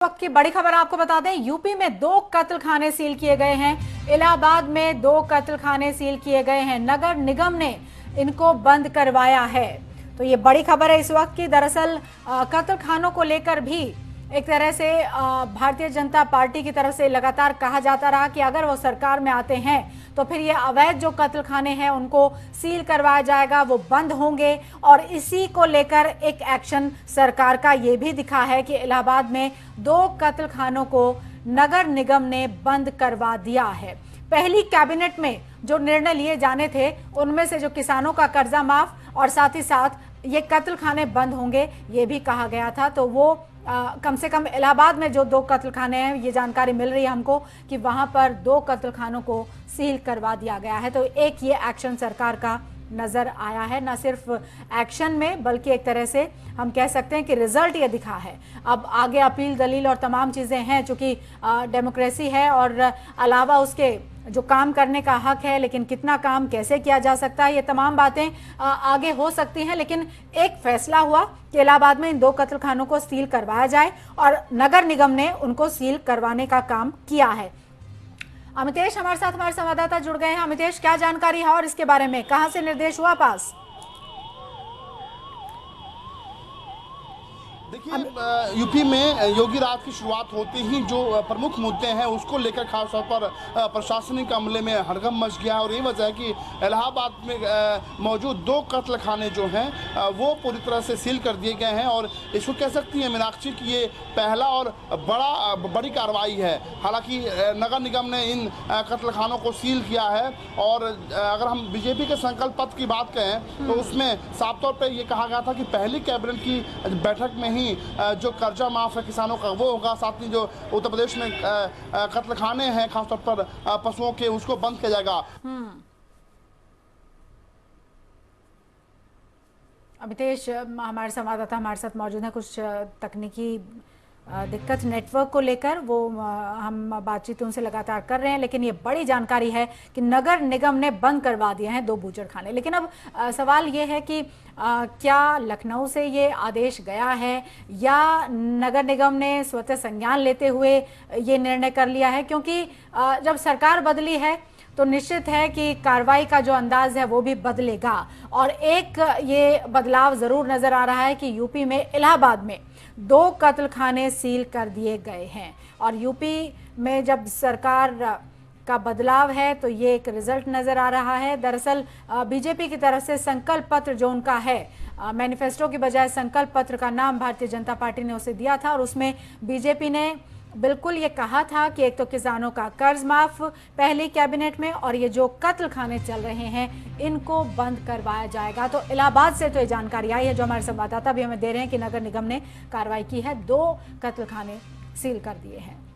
वक्त की बड़ी खबर आपको बता दें, यूपी में 2 कत्ल खाने सील किए गए हैं। इलाहाबाद में 2 कत्ल खाने सील किए गए हैं। नगर निगम ने इनको बंद करवाया है। तो ये बड़ी खबर है इस वक्त की। दरअसल कत्ल खानों को लेकर भी एक तरह से भारतीय जनता पार्टी की तरफ से लगातार कहा जाता रहा कि अगर वो सरकार में आते हैं तो फिर ये अवैध जो कत्ल खाने हैं उनको सील करवाया जाएगा, वो बंद होंगे। और इसी को लेकर एक एक्शन सरकार का ये भी दिखा है कि इलाहाबाद में 2 कत्ल खानों को नगर निगम ने बंद करवा दिया है। पहली कैबिनेट में जो निर्णय लिए जाने थे उनमें से जो किसानों का कर्जा माफ और साथ ही साथ ये कत्ल खाने बंद होंगे ये भी कहा गया था। तो वो कम से कम इलाहाबाद में जो 2 कत्ल खाने हैं, ये जानकारी मिल रही है हमको कि वहां पर 2 कत्ल खानों को सील करवा दिया गया है। तो एक ये एक्शन सरकार का नजर आया है, न सिर्फ एक्शन में बल्कि एक तरह से हम कह सकते हैं कि रिजल्ट ये दिखा है। अब आगे अपील दलील और तमाम चीज़ें हैं, चूंकि डेमोक्रेसी है और अलावा उसके जो काम करने का हक है, लेकिन कितना काम कैसे किया जा सकता है ये तमाम बातें आगे हो सकती हैं। लेकिन एक फैसला हुआ कि इलाहाबाद में इन 2 कत्ल खानों को सील करवाया जाए और नगर निगम ने उनको सील करवाने का काम किया है। अमितेश हमारे साथ, हमारे संवाददाता जुड़ गए हैं। अमितेश, क्या जानकारी है और इसके बारे में कहां से निर्देश हुआ पास? देखिए, यूपी में योगी राज की शुरुआत होते ही जो प्रमुख मुद्दे हैं उसको लेकर खासतौर पर प्रशासनिक अमले में हड़कंप मच गया है। और यही वजह है कि इलाहाबाद में मौजूद 2 कत्ल खाने जो हैं वो पूरी तरह से सील कर दिए गए हैं। और इसको कह सकती हैं मीनाक्षी कि ये पहला और बड़ी कार्रवाई है। हालांकि नगर निगम ने इन कत्ल खानों को सील किया है। और अगर हम बीजेपी के संकल्प पत्र की बात करें तो उसमें साफ तौर पर यह कहा गया था कि पहली कैबिनेट की बैठक में जो कर्जा माफ है किसानों का वो होगा। साथ ही जो उत्तर प्रदेश में कत्ल खाने हैं खासतौर पर पशुओं के, उसको बंद किया जाएगा। अमितेश हमारे संवाददाता हमारे साथ मौजूद हैं। कुछ तकनीकी दिक्कत नेटवर्क को लेकर, वो हम बातचीत उनसे लगातार कर रहे हैं। लेकिन ये बड़ी जानकारी है कि नगर निगम ने बंद करवा दिए हैं 2 बूचड़खाने। लेकिन अब सवाल ये है कि क्या लखनऊ से ये आदेश गया है या नगर निगम ने स्वतः संज्ञान लेते हुए ये निर्णय कर लिया है? क्योंकि जब सरकार बदली है तो निश्चित है कि कार्रवाई का जो अंदाज है वो भी बदलेगा। और एक ये बदलाव जरूर नजर आ रहा है कि यूपी में इलाहाबाद में 2 कत्ल खाने सील कर दिए गए हैं। और यूपी में जब सरकार का बदलाव है तो ये एक रिजल्ट नजर आ रहा है। दरअसल बीजेपी की तरफ से संकल्प पत्र जो उनका है, मैनिफेस्टो की बजाय संकल्प पत्र का नाम भारतीय जनता पार्टी ने उसे दिया था। और उसमें बीजेपी ने बिल्कुल ये कहा था कि एक तो किसानों का कर्ज माफ पहली कैबिनेट में, और ये जो कत्ल खाने चल रहे हैं इनको बंद करवाया जाएगा। तो इलाहाबाद से तो ये जानकारी आई है, जो हमारे संवाददाता भी हमें दे रहे हैं कि नगर निगम ने कार्रवाई की है, 2 कत्ल खाने सील कर दिए हैं।